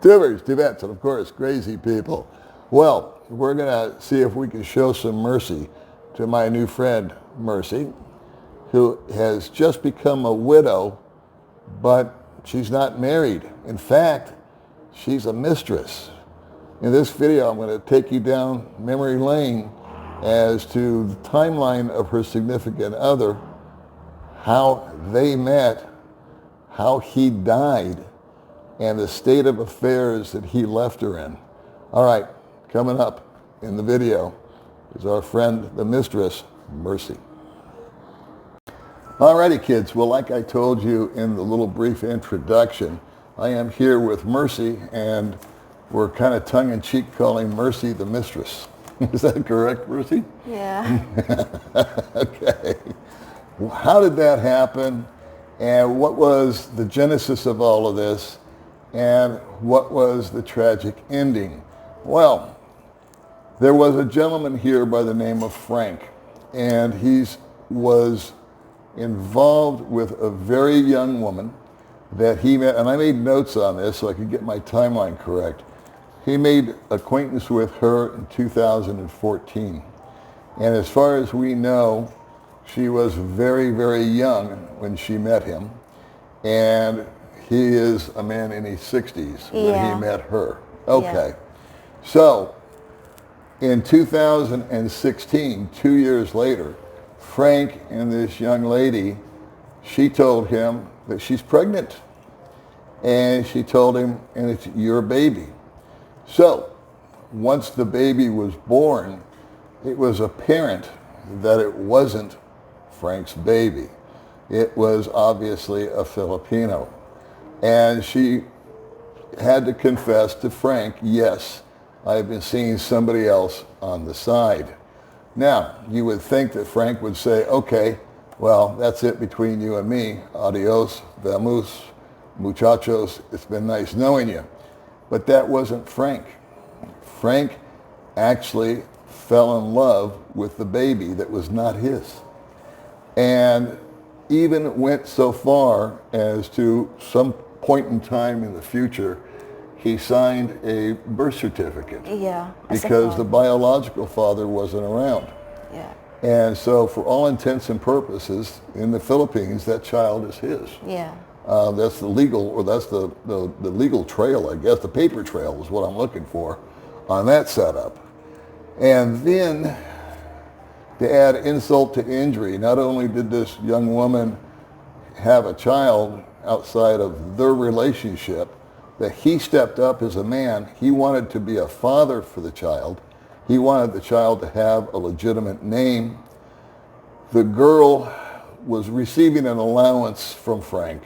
Tubers, Tibets, and of course, crazy people. Well, we're going to see if we can show some mercy to my new friend, Mercy, who has just become a widow, but she's not married. In fact, she's a mistress. In this video, I'm going to take you down memory lane as to the timeline of her significant other, how they met, how he died, and the state of affairs that he left her in. All right, coming up in the video is our friend, the mistress, Mercy. Alrighty, kids. Well, like I told you in the little brief introduction, I am here with Mercy, and we're kind of tongue-in-cheek calling Mercy the mistress. Is that correct, Mercy? Yeah. Okay. How did that happen? And what was the genesis of all of this? And what was the tragic ending? Well, there was a gentleman here by the name of Frank, and he was involved with a very young woman that he met, and I made notes on this so I could get my timeline correct. He made acquaintance with her in 2014. And as far as we know, she was very, very young when she met him. And he is a man in his 60s when he met her. Okay. Yeah. So in 2016, 2 years later, Frank and this young lady, she told him that she's pregnant. And she told him, and it's your baby. So once the baby was born, it was apparent that it wasn't Frank's baby. It was obviously a Filipino. And she had to confess to Frank, yes, I've been seeing somebody else on the side. Now, you would think that Frank would say, okay, well, that's it between you and me. Adios, vemos, muchachos. It's been nice knowing you. But that wasn't Frank. Frank actually fell in love with the baby that was not his. And even went so far as to some point in time in the future, he signed a birth certificate. Yeah. Because the biological father wasn't around. Yeah. And so for all intents and purposes, in the Philippines, that child is his. Yeah. That's the legal, or that's the legal trail, I guess. The paper trail is what I'm looking for on that setup. And then, to add insult to injury, not only did this young woman have a child outside of their relationship, that he stepped up as a man. He wanted to be a father for the child. He wanted the child to have a legitimate name. The girl was receiving an allowance from Frank.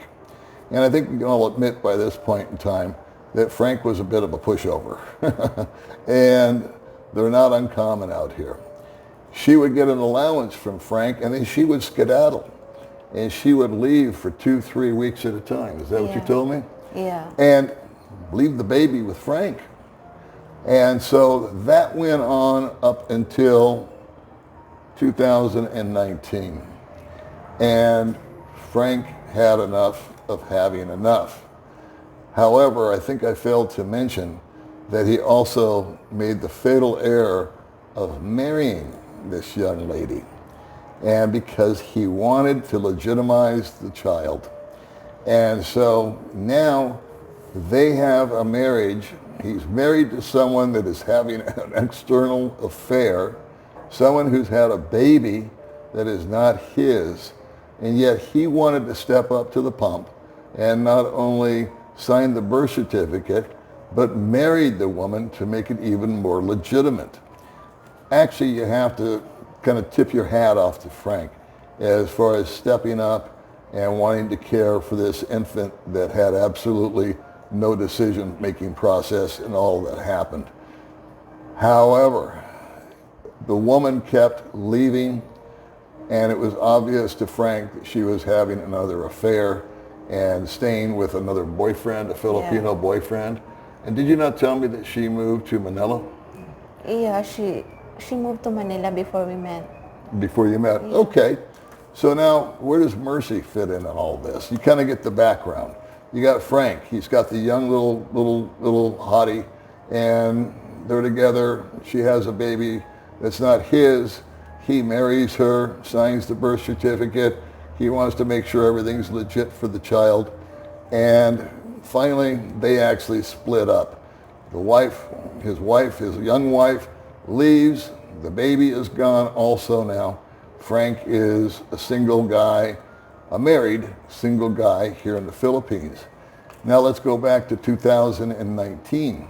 And I think we can all admit by this point in time that Frank was a bit of a pushover. And they're not uncommon out here. She would get an allowance from Frank, and then she would skedaddle. And she would leave for 2-3 weeks at a time. Is that what you told me? Yeah. And leave the baby with Frank. And so that went on up until 2019. And Frank had enough of having enough. However, I think I failed to mention that he also made the fatal error of marrying this young lady. And because he wanted to legitimize the child. And so now they have a marriage. He's married to someone that is having an external affair, someone who's had a baby that is not his, and yet he wanted to step up to the pump and not only sign the birth certificate, but married the woman to make it even more legitimate. Actually, you have to kind of tip your hat off to Frank as far as stepping up and wanting to care for this infant that had absolutely no decision-making process in all that happened. However, the woman kept leaving, and it was obvious to Frank that she was having another affair and staying with another boyfriend, a Filipino boyfriend. And did you not tell me that she moved to Manila? Yeah, she moved to Manila before we met. Before you met? Yeah. Okay. So now, where does Mercy fit in all this? You kind of get the background. you got Frank. He's got the young little hottie, and they're together. She has a baby that's not his. He marries her, signs the birth certificate. He wants to make sure everything's legit for the child. And finally, they actually split up. His young wife, leaves. The baby is gone also now. Frank is a single guy, a married single guy here in the Philippines. Now let's go back to 2019.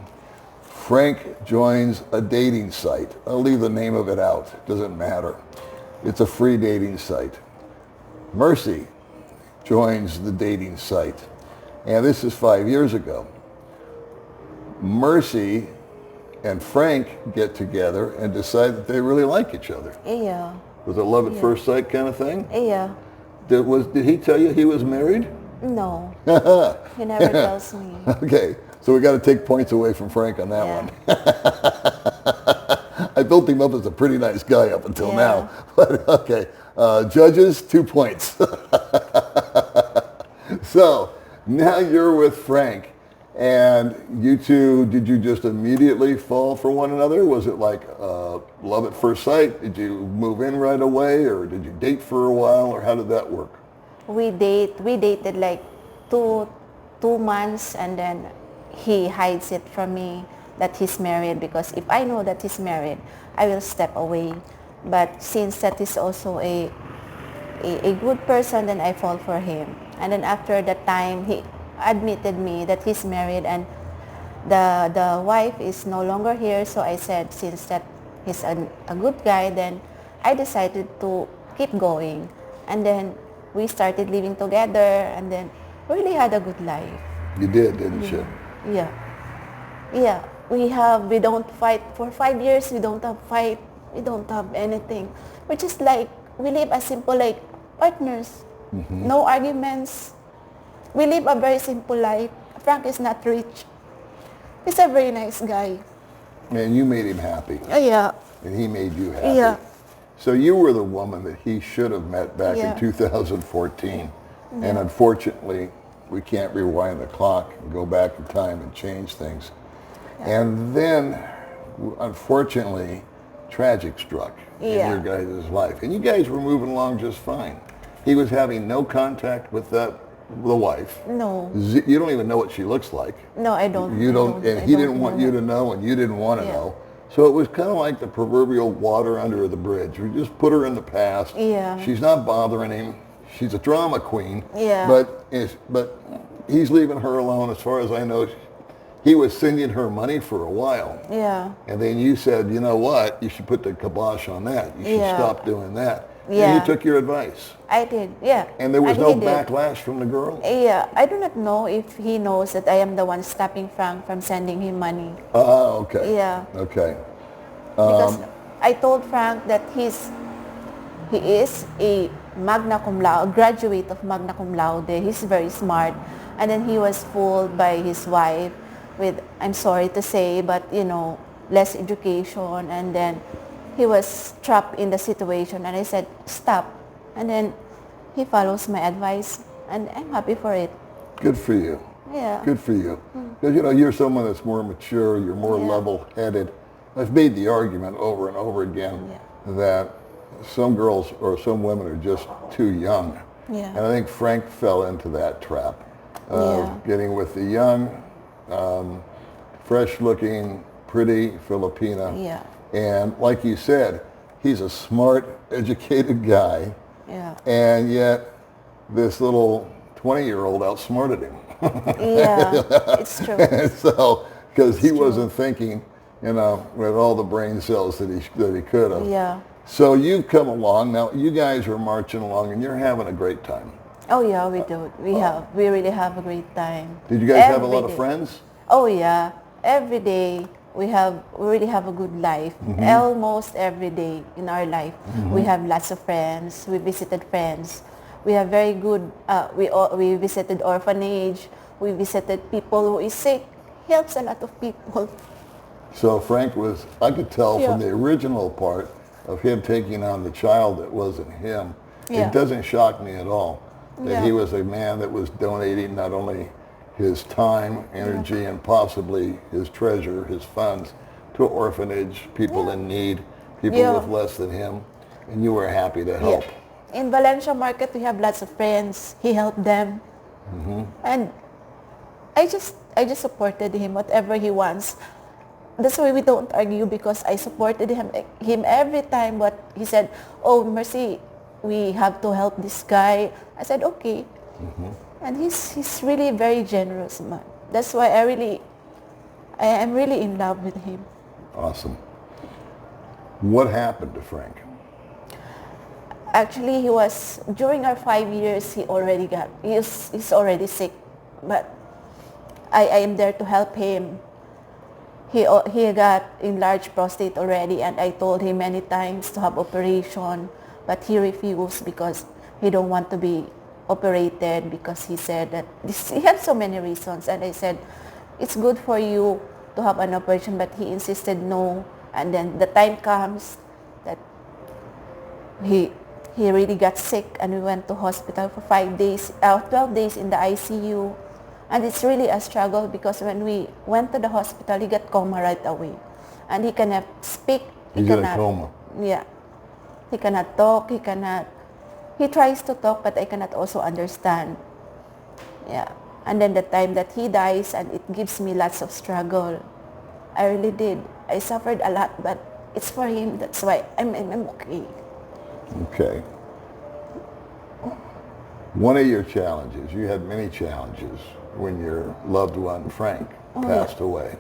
Frank joins a dating site. I'll leave the name of it out. It doesn't matter. It's a free dating site. Mercy joins the dating site. And this is 5 years ago. Mercy and Frank get together and decide that they really like each other. Yeah. Was it love at first sight kind of thing? Yeah. Did he tell you he was married? No. He never tells me. Okay, so we got to take points away from Frank on that one. I built him up as a pretty nice guy up until now. But okay, judges, 2 points. So now you're with Frank, and you two, did you just immediately fall for one another? Was it like love at first sight? Did you move in right away, or did you date for a while, or how did that work? We dated like two months, and then he hides it from me that he's married, because if I know that he's married, I will step away. But since that is also a good person, then I fall for him. And then after that time, he admitted me that he's married, and the wife is no longer here. So I said, since that he's a good guy, then I decided to keep going. And then we started living together, and then really had a good life. You did, didn't you? Yeah. Yeah. We don't fight for 5 years. We don't have fight. We don't have anything. We're just like, we live as simple like partners. Mm-hmm. No arguments. We live a very simple life. Frank is not rich. He's a very nice guy. And you made him happy. Yeah. And he made you happy. Yeah. So you were the woman that he should have met back in 2014. Yeah. And unfortunately, we can't rewind the clock and go back in time and change things. Yeah. And then, unfortunately, tragic struck in your guys' life. And you guys were moving along just fine. He was having no contact with the wife. No. You don't even know what she looks like. No, I don't. You don't, and he didn't want you to know, and you didn't want to know. So it was kind of like the proverbial water under the bridge. We just put her in the past. Yeah. She's not bothering him. She's a drama queen. Yeah. But he's leaving her alone. As far as I know, he was sending her money for a while. Yeah. And then you said, you know what? You should put the kibosh on that. You should stop doing that. Yeah. And he took your advice. I did, yeah. And there was no backlash from the girl? Yeah. I do not know if he knows that I am the one stopping Frank from sending him money. Okay. Yeah. Okay. Because I told Frank that he is a magna cum laude, graduate of magna cum laude. He's very smart. And then he was fooled by his wife with, I'm sorry to say, but less education. And then he was trapped in the situation, and I said, stop. And then he follows my advice, and I'm happy for it. Good for you. Yeah. Good for you. Because, you're someone that's more mature, you're more level-headed. I've made the argument over and over again that some girls or some women are just too young. Yeah. And I think Frank fell into that trap of getting with the young, fresh-looking, pretty Filipina. Yeah. And like you said, he's a smart, educated guy. Yeah. And yet this little 20-year-old outsmarted him. Yeah, it's true. So, because he wasn't thinking, with all the brain cells that he could have. Yeah. So you've come along. Now, you guys are marching along, and you're having a great time. Oh, yeah, we do. We really have a great time. Did you guys have a lot of friends? Oh, yeah. Every day. We really have a good life. Mm-hmm. Almost every day in our life. Mm-hmm. We have lots of friends. We visited friends. We have very good, we visited orphanage. We visited people who is sick. He helps a lot of people. So Frank was, I could tell from the original part of him taking on the child that wasn't him. It doesn't shock me at all that he was a man that was donating not only his time, energy, and possibly his treasure, his funds, to an orphanage, people in need, people Yeah. with less than him, and you were happy to help. Yeah. In Valencia market, we have lots of friends. He helped them. And I just supported him, whatever he wants. That's why we don't argue, because I supported him every time what he said, oh, Mercy, we have to help this guy. I said, okay. And he's really very generous man. That's why I am really in love with him. Awesome. What happened to Frank? Actually, he was, during our 5 years, he's already sick. But I am there to help him. He got enlarged prostate already, and I told him many times to have operation, but he refused because he don't want to be operated, because he said that he had so many reasons. And I said, it's good for you to have an operation, but he insisted no. And then the time comes that he really got sick, and we went to hospital for 12 days in the ICU. And it's really a struggle, because when we went to the hospital, he got coma right away. And he cannot speak. He's in a coma. Yeah. He cannot talk. He tries to talk, but I cannot also understand. Yeah. And then the time that he dies, and it gives me lots of struggle. I really did. I suffered a lot, but it's for him. That's why I'm okay. Okay. One of your challenges, you had many challenges when your loved one, Frank, passed away.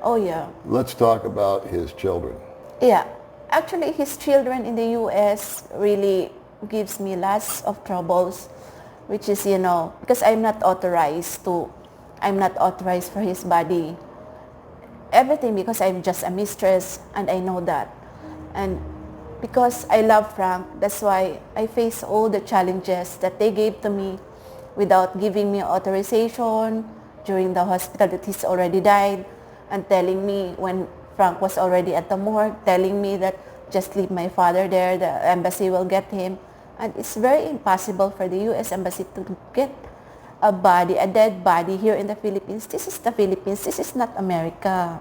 Oh, yeah. Let's talk about his children. Yeah. Actually, his children in the U.S. really gives me lots of troubles, which is, because I'm not authorized for his body. Everything, because I'm just a mistress, and I know that. And because I love Frank, that's why I face all the challenges that they gave to me without giving me authorization during the hospital that he's already died, and telling me when Frank was already at the morgue, telling me that just leave my father there, the embassy will get him. And it's very impossible for the U.S. Embassy to get a dead body here in the Philippines. This is the Philippines. This is not America.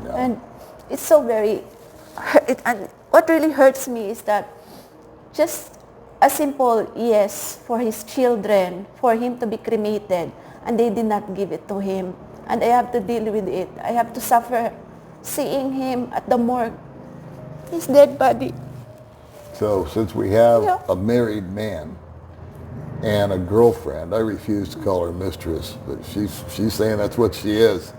No. And it's so very... and what really hurts me is that just a simple yes for his children, for him to be cremated, and they did not give it to him. And I have to deal with it. I have to suffer seeing him at the morgue, his dead body. So since we have a married man and a girlfriend, I refuse to call her mistress, but she's saying that's what she is.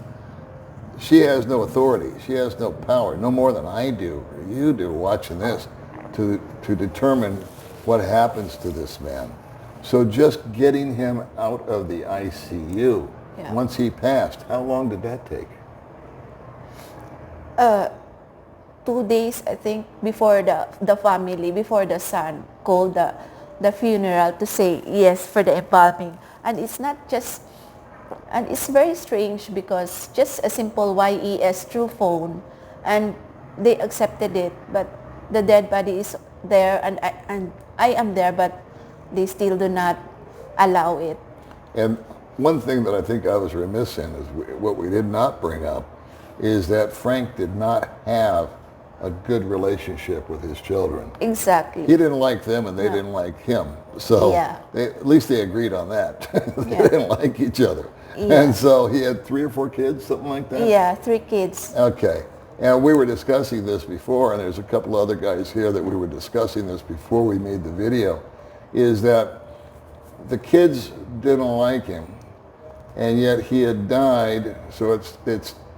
She has no authority. She has no power, no more than I do or you do watching this, to determine what happens to this man. So just getting him out of the ICU, once he passed, how long did that take? 2 days, I think, before the family, before the son called the funeral to say yes for the embalming. And it's not just, and it's very strange, because just a simple YES through phone, and they accepted it, but the dead body is there, and I am there, but they still do not allow it. And one thing that I think I was remiss in is what we did not bring up is that Frank did not have a good relationship with his children. Exactly. He didn't like them, and they didn't like him. So at least they agreed on that. They didn't like each other. Yeah. And so he had 3 or 4 kids, something like that? Yeah, 3 kids. Okay. And we were discussing this before, and there's a couple other guys here that we were discussing this before we made the video, is that the kids didn't like him, and yet he had died, so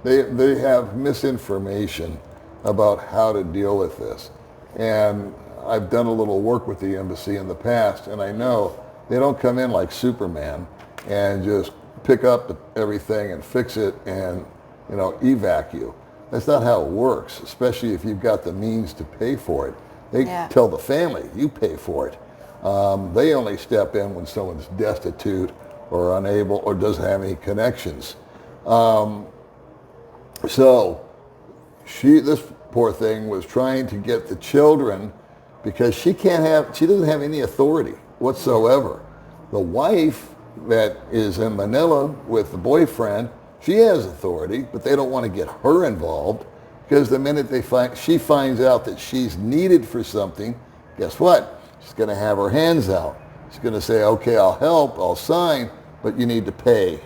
they have misinformation about how to deal with this. And I've done a little work with the embassy in the past, and I know they don't come in like Superman and just pick up everything and fix it and evac you. That's not how it works, especially if you've got the means to pay for it. They tell the family, you pay for it. They only step in when someone's destitute or unable or doesn't have any connections. So this poor thing was trying to get the children, because she doesn't have any authority whatsoever. The wife that is in Manila with the boyfriend, she has authority, but they don't want to get her involved because the minute she finds out that she's needed for something, guess what? She's going to have her hands out. She's going to say, okay, I'll help, I'll sign, but you need to pay.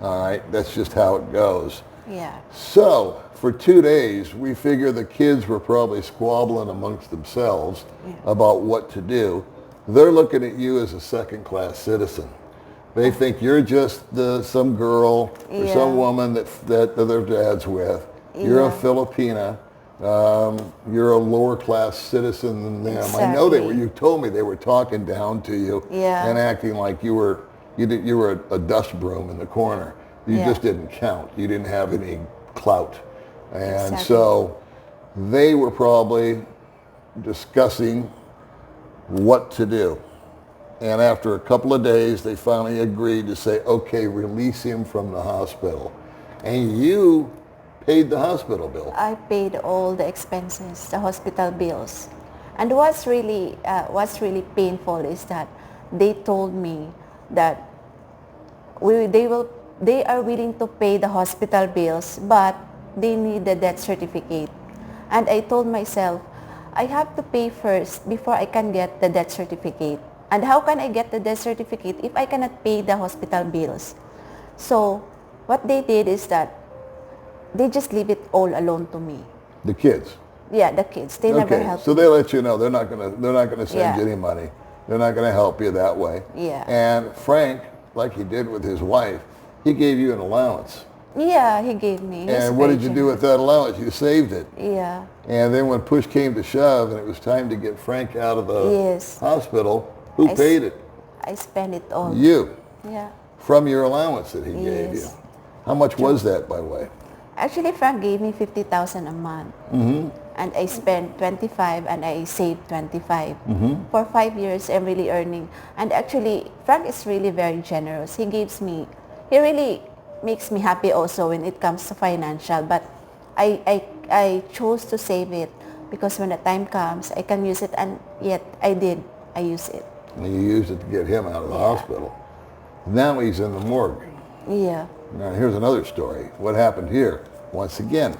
All right, that's just how it goes. Yeah. So for 2 days, we figure the kids were probably squabbling amongst themselves about what to do. They're looking at you as a second-class citizen. They think you're just some girl or some woman that their dad's with. You're a Filipina. You're a lower-class citizen than them. Exactly. I know you told me they were talking down to you and acting like you were a dust broom in the corner. You just didn't count. You didn't have any clout. And so they were probably discussing what to do. And after a couple of days, they finally agreed to say, okay, release him from the hospital. And you paid the hospital bill. I paid all the expenses, the hospital bills. And what's really painful is that they told me that they are willing to pay the hospital bills, but they need the death certificate. And I told myself, I have to pay first before I can get the death certificate. And how can I get the death certificate if I cannot pay the hospital bills? So what they did is that they just leave it all alone to me. The kids? Yeah, the kids. They never help. So they let you know they're not gonna send you any money. They're not gonna help you that way. Yeah. And Frank, like he did with his wife, he gave you an allowance. Yeah, he gave me. And what did you do with that allowance? You saved it. Yeah. And then when push came to shove and it was time to get Frank out of the hospital, who paid it? I spent it all. You. Yeah. From your allowance that he gave you. How much was that, by the way? Actually, Frank gave me 50,000 a month. Mm-hmm. And I spent 25 and I saved 25. Mm-hmm. For 5 years, I'm really earning. And actually, Frank is really very generous. He really makes me happy also when it comes to financial. But I chose to save it because when the time comes, I can use it. And yet, I use it. And you used it to get him out of the hospital. Now he's in the morgue. Yeah. Now here's another story. What happened here? Once again,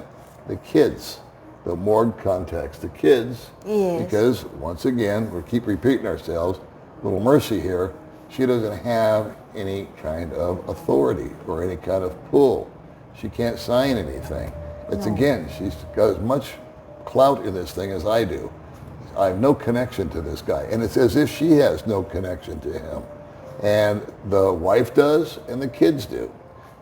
the kids. The morgue contacts the kids. Yes. Because, once again, we keep repeating ourselves, little Mercy here, she doesn't have any kind of authority or any kind of pull. She can't sign anything. It's again, she's got as much clout in this thing as I do. I have no connection to this guy. And it's as if she has no connection to him. And the wife does and the kids do.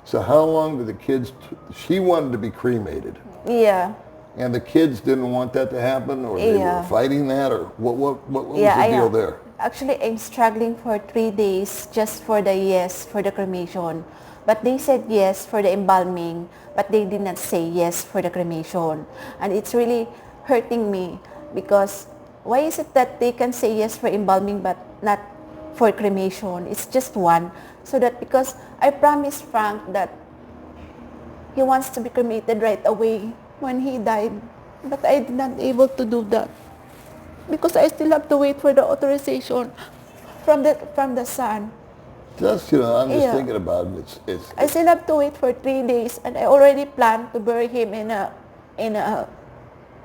So how long did the kids, she wanted to be cremated. Yeah. And the kids didn't want that to happen, or they were fighting that, or what was the deal there? Actually, I'm struggling for 3 days just for the yes for the cremation. But they said yes for the embalming, but they did not say yes for the cremation. And it's really hurting me because why is it that they can say yes for embalming but not for cremation? It's just one. So that because I promised Frank that he wants to be cremated right away when he died, but I did not able to do that because I still have to wait for the authorization from the son. Just, I'm just thinking about it. I still have to wait for 3 days, and I already planned to bury him in a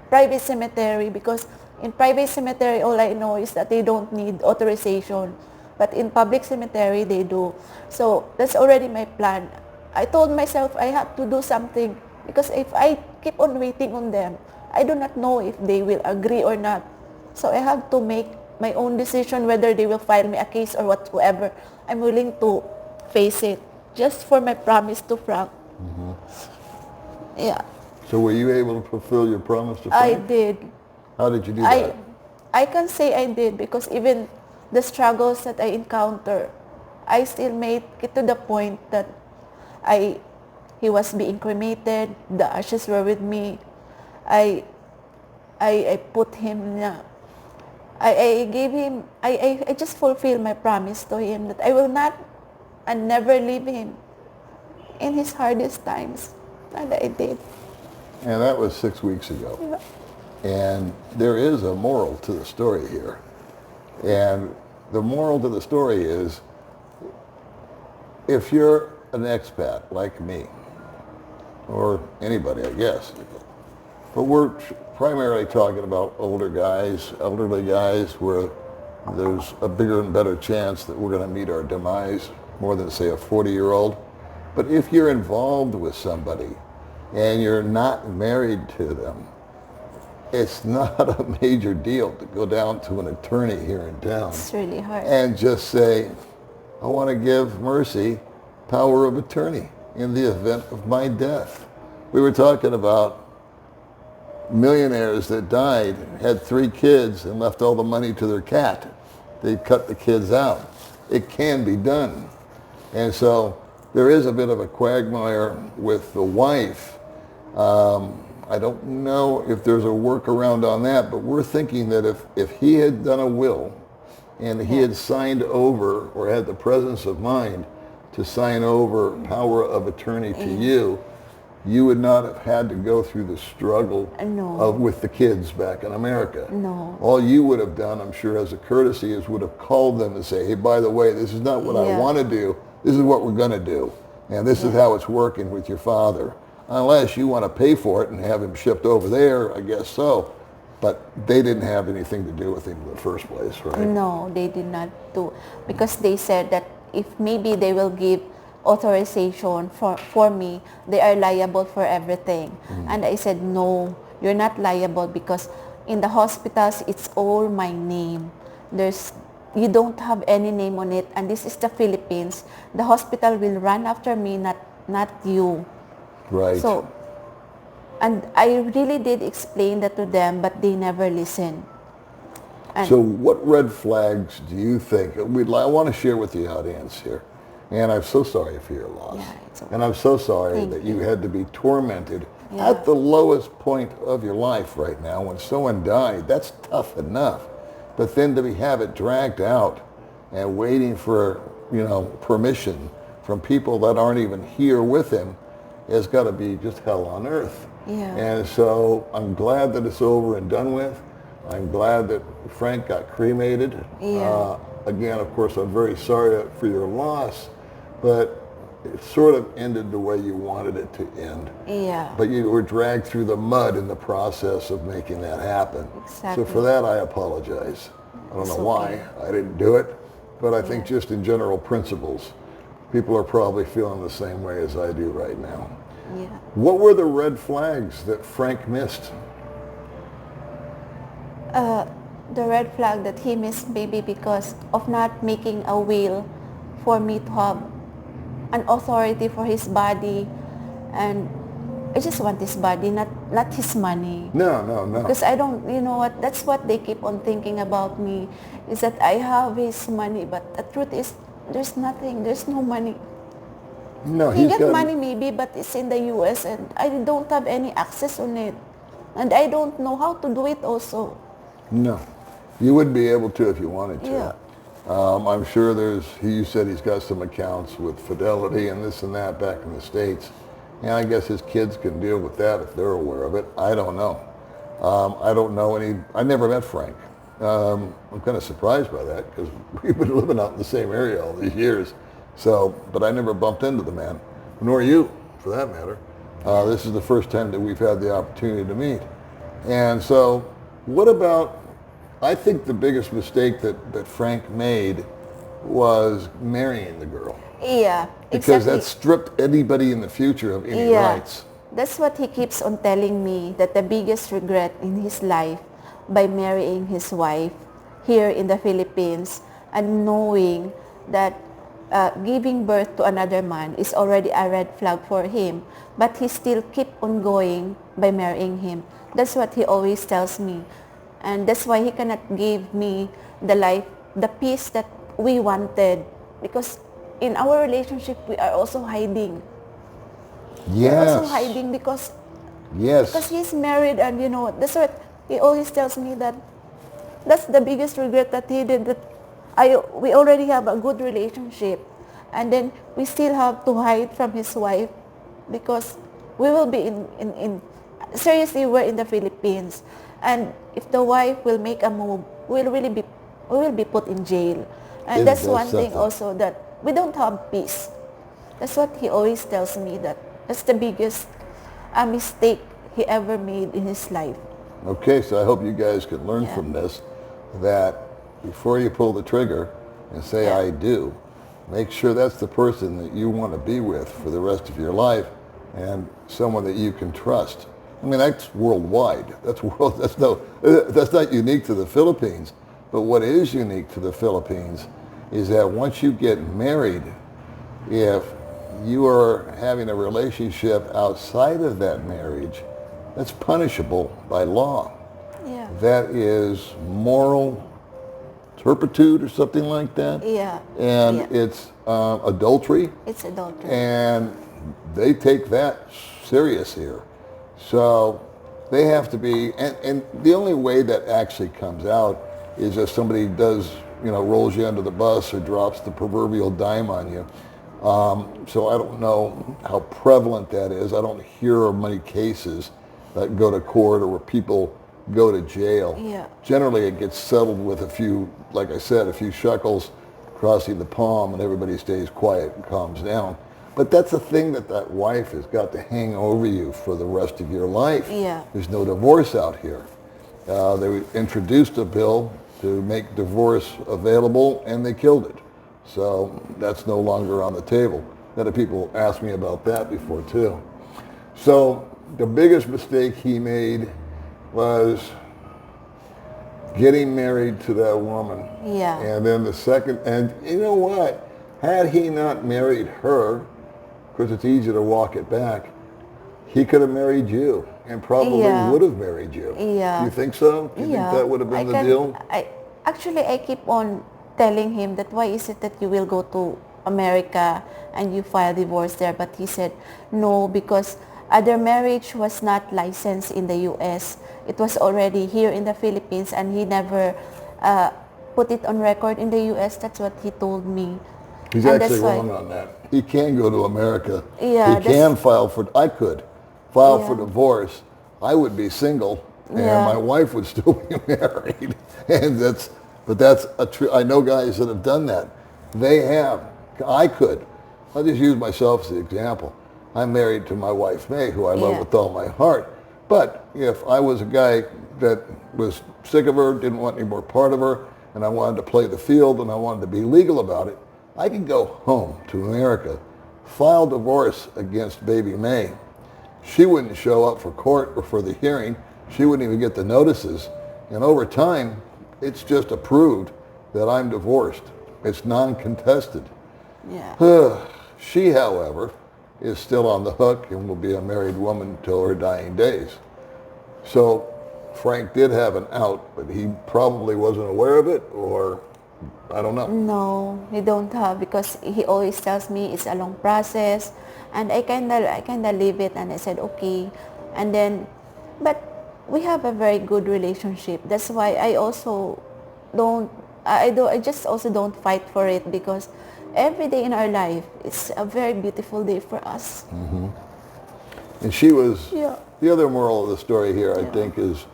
private cemetery because in private cemetery all I know is that they don't need authorization, but in public cemetery they do. So that's already my plan. I told myself I have to do something because if I keep on waiting on them, I do not know if they will agree or not. So I have to make my own decision whether they will file me a case or whatsoever. I'm willing to face it just for my promise to Frank. Mm-hmm. Yeah. So were you able to fulfill your promise to I Frank? did. How did you do that? I can say I did because even the struggles that I encounter, I still made it to the point that he was being cremated, the ashes were with me. I put him I gave him, I just fulfilled my promise to him that I will not and never leave him in his hardest times. And I did. And that was 6 weeks ago. Yeah. And there is a moral to the story here. And the moral to the story is if you're an expat like me, or anybody, I guess, but we're primarily talking about older guys, elderly guys, where there's a bigger and better chance that we're going to meet our demise more than, say, a 40-year-old. But if you're involved with somebody and you're not married to them, it's not a major deal to go down to an attorney here in town. It's really hard. And just say, I want to give Mercy power of attorney in the event of my death. We were talking about millionaires that died, had 3 kids, and left all the money to their cat. They cut the kids out. It can be done. And so there is a bit of a quagmire with the wife. I don't know if there's a workaround on that, but we're thinking that if he had done a will and he had signed over or had the presence of mind to sign over power of attorney to you, you would not have had to go through the struggle with the kids back in America. No. All you would have done, I'm sure, as a courtesy, is would have called them and say, hey, by the way, this is not what I want to do. This is what we're going to do. And this is how it's working with your father. Unless you want to pay for it and have him shipped over there, I guess so. But they didn't have anything to do with him in the first place, right? No, they did not do. Because they said that if maybe they will give authorization for me, they are liable for everything. And I said, no, you're not liable, because in the hospitals, it's all my name. You don't have any name on it, and this is the Philippines. The hospital will run after me, not you. Right. So, and I really did explain that to them, but they never listened. And so what red flags do you think, I want to share with the audience here, and I'm so sorry for your loss. Yeah, it's okay. And I'm so sorry Thank that you you. had to be tormented at the lowest point of your life right now. When someone died, that's tough enough. But then to have it dragged out and waiting for, permission from people that aren't even here with him has got to be just hell on earth. Yeah. And so I'm glad that it's over and done with. I'm glad that Frank got cremated. Yeah. Again, of course, I'm very sorry for your loss, but it sort of ended the way you wanted it to end. Yeah. But you were dragged through the mud in the process of making that happen. Exactly. So for that, I apologize. I don't It's know why okay. I didn't do it, but I think just in general principles, people are probably feeling the same way as I do right now. Yeah. What were the red flags that Frank missed? The red flag that he missed, maybe because of not making a will for me to have an authority for his body, and I just want his body, not his money. No. Because I don't, that's what they keep on thinking about me, is that I have his money, but the truth is there's nothing, there's no money. No, He he's got got money maybe, but it's in the US and I don't have any access on it. And I don't know how to do it also. No. You wouldn't be able to if you wanted to. Yeah. I'm sure you said he's got some accounts with Fidelity and this and that back in the States. And I guess his kids can deal with that if they're aware of it. I don't know. I don't know I never met Frank. I'm kind of surprised by that because we've been living out in the same area all these years. But I never bumped into the man, nor you, for that matter. This is the first time that we've had the opportunity to meet. And so what about, I think the biggest mistake that Frank made was marrying the girl. Yeah, Because exactly. that stripped anybody in the future of any rights. That's what he keeps on telling me, that the biggest regret in his life by marrying his wife here in the Philippines and knowing that giving birth to another man is already a red flag for him, but he still keep on going by marrying him. That's what he always tells me. And that's why he cannot give me the life, the peace that we wanted. Because in our relationship, we are also hiding. Yes. We're also hiding because he's married, and that's what he always tells me, that that's the biggest regret that he did, that we already have a good relationship and then we still have to hide from his wife because we will be seriously, we're in the Philippines, and if the wife will make a move, we will be put in jail. And that's one thing also, that we don't have peace. That's what he always tells me, that that's the biggest mistake he ever made in his life. Okay, so I hope you guys can learn Yeah. from this that before you pull the trigger and say Yeah. I do, make sure that's the person that you want to be with for the rest of your life and someone that you can trust. I mean, that's worldwide. That's not unique to the Philippines. But what is unique to the Philippines is that once you get married, if you are having a relationship outside of that marriage, that's punishable by law. Yeah. That is moral turpitude or something like that. Yeah. And Yeah. it's adultery, It's adultery. and they take that serious here. So they have to be, and the only way that actually comes out is if somebody does, rolls you under the bus or drops the proverbial dime on you. So I don't know how prevalent that is. I don't hear of many cases that go to court or where people go to jail. Yeah. Generally, it gets settled with a few, like I said, a few shekels crossing the palm, and everybody stays quiet and calms down. But that's a thing that wife has got to hang over you for the rest of your life. Yeah. There's no divorce out here. They introduced a bill to make divorce available, and they killed it. So that's no longer on the table. Other people asked me about that before too. So the biggest mistake he made was getting married to that woman. Yeah. And then the second, and you know what? Had he not married her, because it's easy to walk it back, he could have married you and probably Yeah. would have married you. Yeah. Do you think so? Do you think that would have been the deal? I keep on telling him that why is it that you will go to America and you file divorce there, but he said no, because their marriage was not licensed in the U.S. It was already here in the Philippines, and he never put it on record in the U.S. That's what he told me. He's And actually that's why- wrong on that. He can go to America. Yeah, He can file for, I could file for Yeah. divorce. I would be single and Yeah. my wife would still be married. And that's a true, I know guys that have done that. They have. I could. I'll just use myself as the example. I'm married to my wife, May, who I love Yeah. with all my heart. But if I was a guy that was sick of her, didn't want any more part of her, and I wanted to play the field and I wanted to be legal about it, I could go home to America, file divorce against baby May. She wouldn't show up for court or for the hearing. She wouldn't even get the notices. And over time, it's just approved that I'm divorced. It's non-contested. Yeah. She, however, is still on the hook and will be a married woman till her dying days. So Frank did have an out, but he probably wasn't aware of it, or I don't know. No, he don't have, because he always tells me it's a long process, and I kinda leave it, and I said okay, and then, but we have a very good relationship. That's why I also I just also don't fight for it, because every day in our life it's a very beautiful day for us. And she was, Yeah. the other moral of the story here, I think, is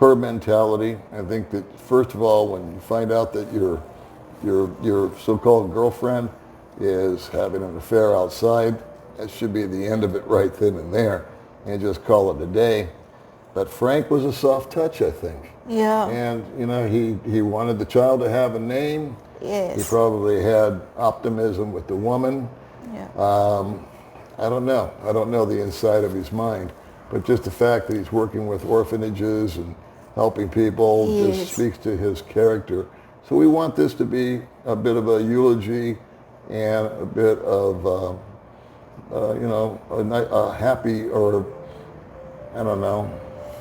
her mentality. I think that, first of all, when you find out that your so-called girlfriend is having an affair outside, that should be the end of it right then and there, and just call it a day. But Frank was a soft touch, I think. Yeah. And, he wanted the child to have a name. Yes. He probably had optimism with the woman. Yeah. I don't know. I don't know the inside of his mind. But just the fact that he's working with orphanages and helping people Yes. just speaks to his character. So we want this to be a bit of a eulogy and a bit of, a happy, or, I don't know,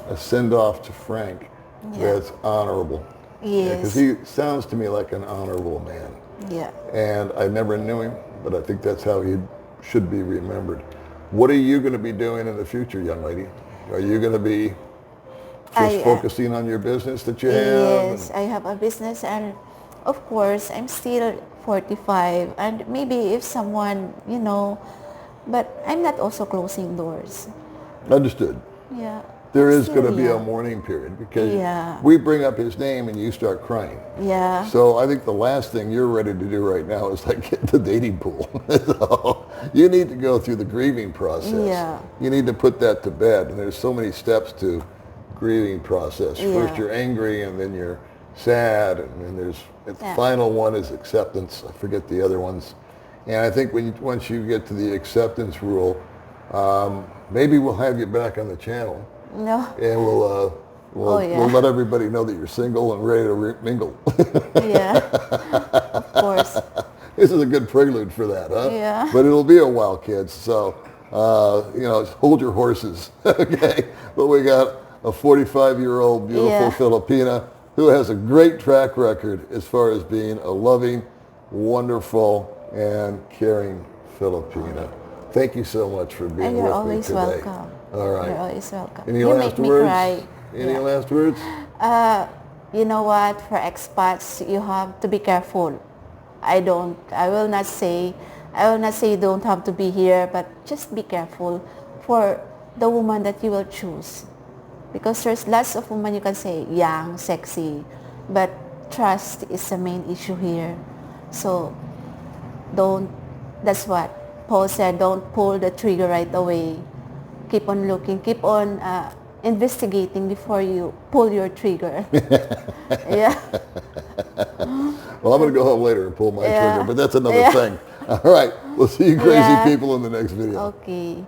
a send-off to Frank that's honorable. Because Yes. he sounds to me like an honorable man. Yeah. And I never knew him, but I think that's how he should be remembered. What are you going to be doing in the future, young lady? Are you going to be just focusing on your business that you have? Yes, I have a business, and of course I'm still 45, and maybe if someone, but I'm not also closing doors. Understood. Yeah. there is Still going to be a young. mourning period because Yeah. we bring up his name and you start crying. Yeah. So I think the last thing you're ready to do right now is like get the dating pool. So you need to go through the grieving process. Yeah. You need to put that to bed. And there's so many steps to grieving process. First Yeah. you're angry and then you're sad and then there's the Yeah. final one is acceptance. I forget the other ones. And I think once you get to the acceptance rule, maybe we'll have you back on the channel. No. And Oh, yeah. we'll let everybody know that you're single and ready to mingle. Yeah. Of course. This is a good prelude for that, huh? Yeah. But it'll be a while, kids. So, hold your horses, okay? But we got a 45-year-old beautiful Yeah. Filipina who has a great track record as far as being a loving, wonderful, and caring Filipina. Thank you so much for being And you're with always me today. welcome. All right. You're always welcome. Any You last make me words? cry. Any Yeah. last words? You know what? For expats, you have to be careful. I will not say you don't have to be here, but just be careful for the woman that you will choose. Because there's lots of women you can say, young, sexy, but trust is the main issue here. So that's what Paul said, don't pull the trigger right away. Keep on looking, keep on investigating before you pull your trigger. Yeah. Well, I'm going to go home later and pull my Yeah. trigger, but that's another Yeah. thing. All right. We'll see you crazy Yeah. people in the next video. Okay.